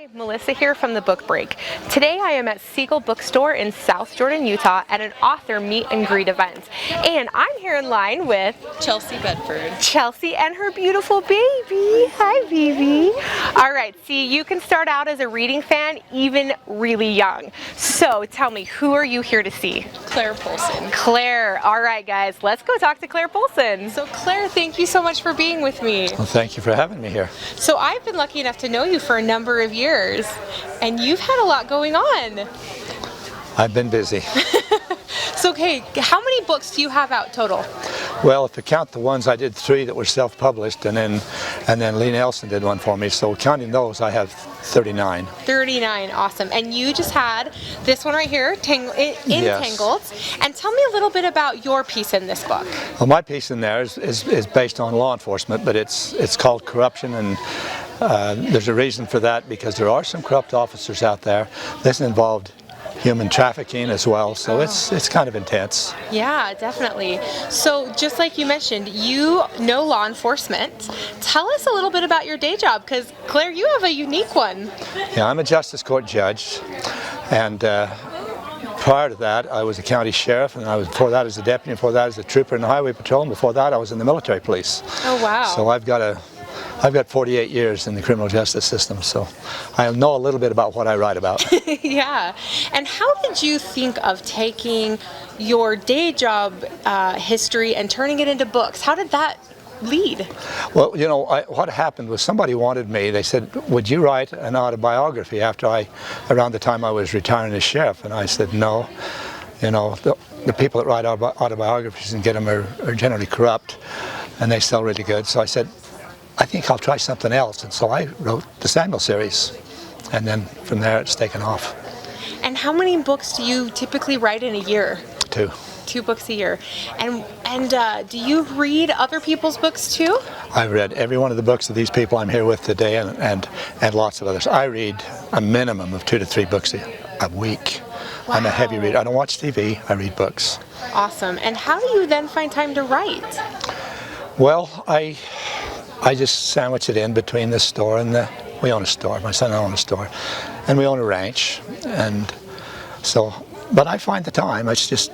Hi, Melissa here from the Book Break. Today I am at Siegel Bookstore in South Jordan, Utah at an author meet and greet event. And I'm here in line with Chelsea Bedford. Chelsea and her beautiful baby. Hi, baby. All right, see, you can start out as a reading fan even really young. So tell me, who are you here to see? Clair Poulson. Clair. All right, guys, let's go talk to Clair Poulson. So Clair, thank you so much for being with me. Well, thank you for having me here. So I've been lucky enough to know you for a number of years, and you've had a lot going on. I've been busy. So, okay, how many books do you have out total? Well, if you count the ones I did, 3 that were self-published, and then Lee Nelson did one for me. So counting those, I have 39. 39, awesome. And you just had this one right here, Yes. Entangled. And tell me a little bit about your piece in this book. Well, my piece in there is based on law enforcement, but it's called Corruption, and there's a reason for that, because there are some corrupt officers out there. This involved human trafficking as well, so it's kind of intense. Yeah, definitely. So just like you mentioned, you know law enforcement. Tell us a little bit about your day job, because Clair, you have a unique one. Yeah, I'm a justice court judge, and prior to that I was a county sheriff, and before that as a deputy, and before that as a trooper in the highway patrol, and before that I was in the military police. Oh wow. So I've got 48 years in the criminal justice system, so I know a little bit about what I write about. Yeah. And how did you think of taking your day job history and turning it into books? How did that lead? Well, you know, what happened was somebody wanted me. They said, would you write an autobiography around the time I was retiring as sheriff? And I said, no. You know, the people that write autobiographies and get them are generally corrupt, and they sell really good. So I said, I think I'll try something else, and so I wrote the Samuel series, and then from there it's taken off. And how many books do you typically write in a year? 2. 2 books a year. And do you read other people's books too? I've read every one of the books of these people I'm here with today, and lots of others. I read a minimum of 2 to 3 books a week. Wow. I'm a heavy reader. I don't watch TV, I read books. Awesome. And how do you then find time to write? Well, I just sandwich it in between the store and we own a store, my son and I own a store, and we own a ranch, and so, but I find the time. It's just,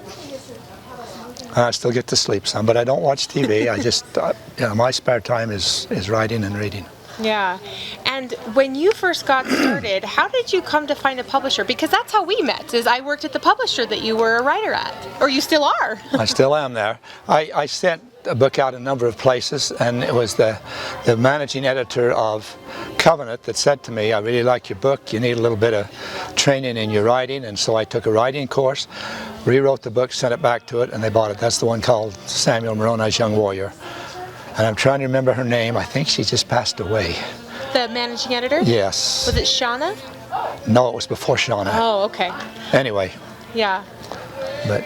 I still get to sleep some, but I don't watch TV. I just, you know, my spare time is writing and reading. Yeah. And when you first got started, how did you come to find a publisher? Because that's how we met, is I worked at the publisher that you were a writer at, or you still are. I still am there. I sent a book out a number of places, and it was the managing editor of Covenant that said to me, I really like your book, you need a little bit of training in your writing, and so I took a writing course, rewrote the book, sent it back to it, and they bought it. That's the one called Samuel Moroni's Young Warrior. And I'm trying to remember her name. I think she just passed away. The managing editor? Yes. Was it Shauna? No, it was before Shauna. Oh, okay. Anyway. Yeah. But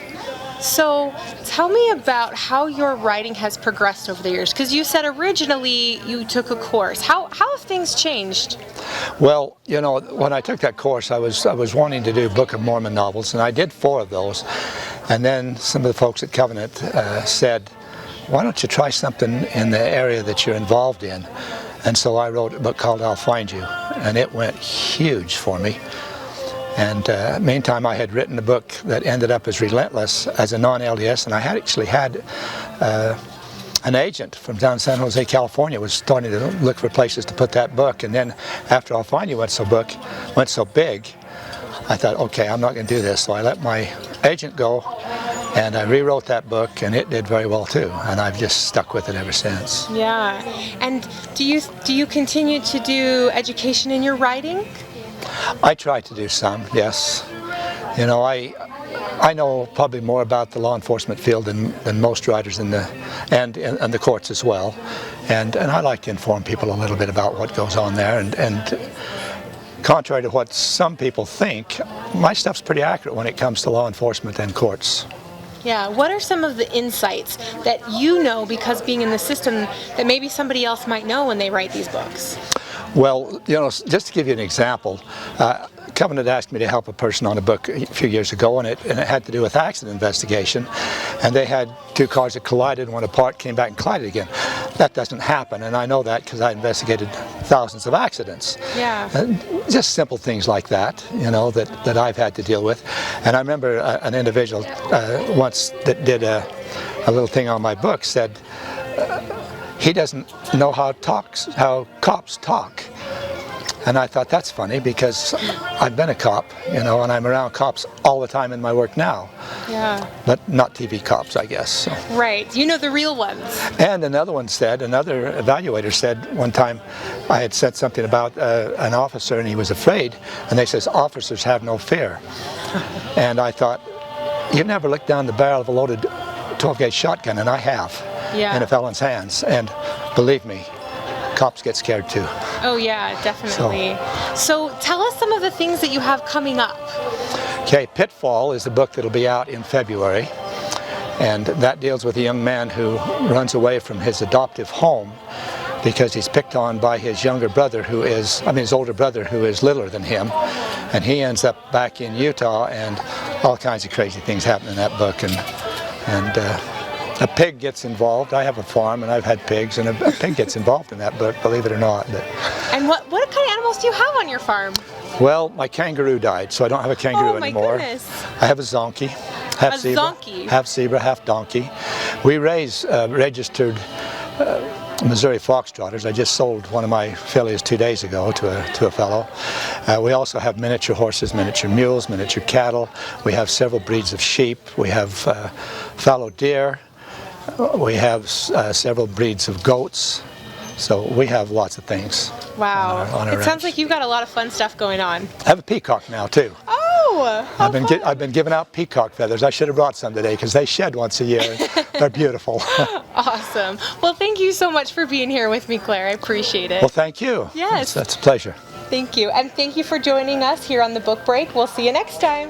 so tell me about how your writing has progressed over the years, because you said originally you took a course. How have things changed? Well, you know, when I took that course, I was wanting to do Book of Mormon novels, and I did 4 of those. And then some of the folks at Covenant said, why don't you try something in the area that you're involved in? And so I wrote a book called I'll Find You, and it went huge for me. And meantime, I had written a book that ended up as Relentless as a non-LDS, and I had actually had an agent from down in San Jose, California, was starting to look for places to put that book. And then after I'll Find You went so big, I thought, okay, I'm not going to do this. So I let my agent go, and I rewrote that book, and it did very well too. And I've just stuck with it ever since. Yeah. And do you continue to do education in your writing? I try to do some, yes. You know, I know probably more about the law enforcement field than most writers and the courts as well. And I like to inform people a little bit about what goes on there. And contrary to what some people think, my stuff's pretty accurate when it comes to law enforcement and courts. Yeah, what are some of the insights that you know, because being in the system, that maybe somebody else might know when they write these books? Well, you know, just to give you an example, Covenant asked me to help a person on a book a few years ago, and it had to do with accident investigation. And they had 2 cars that collided, went apart, came back and collided again. That doesn't happen, and I know that because I investigated thousands of accidents. Yeah. Just simple things like that, you know, that I've had to deal with. And I remember an individual once that did a little thing on my book said, he doesn't know how cops talk. And I thought that's funny because I've been a cop, you know, and I'm around cops all the time in my work now. Yeah. But not TV cops, I guess. So. Right. You know the real ones. And another evaluator said one time, I had said something about an officer and he was afraid, and they says, officers have no fear. And I thought, you've never looked down the barrel of a loaded 12-gauge shotgun, and I have, in a felon's hands. And believe me, cops get scared too. Oh yeah, definitely. So tell us some of the things that you have coming up. Okay, Pitfall is the book that'll be out in February, and that deals with a young man who runs away from his adoptive home because he's picked on by his older brother who is littler than him, and he ends up back in Utah, and all kinds of crazy things happen in that book, and a pig gets involved. I have a farm and I've had pigs, and a pig gets involved in that book, believe it or not. And what kind of animals do you have on your farm? Well, my kangaroo died, so I don't have a kangaroo anymore. Goodness. I have a zonkey, half zebra, half donkey. We raise registered Missouri foxtrotters. I just sold one of my fillies 2 days ago to a fellow. We also have miniature horses, miniature mules, miniature cattle. We have several breeds of sheep. We have fallow deer. We have several breeds of goats. So we have lots of things. Wow. On our it sounds like you've got a lot of fun stuff going on. I have a peacock now too. Oh, I've been giving out peacock feathers. I should have brought some today because they shed once a year. They're beautiful. Awesome. Well, thank you so much for being here with me, Claire. I appreciate it. Well, thank you. Yes. That's a pleasure. Thank you. And thank you for joining us here on the Book Break. We'll see you next time.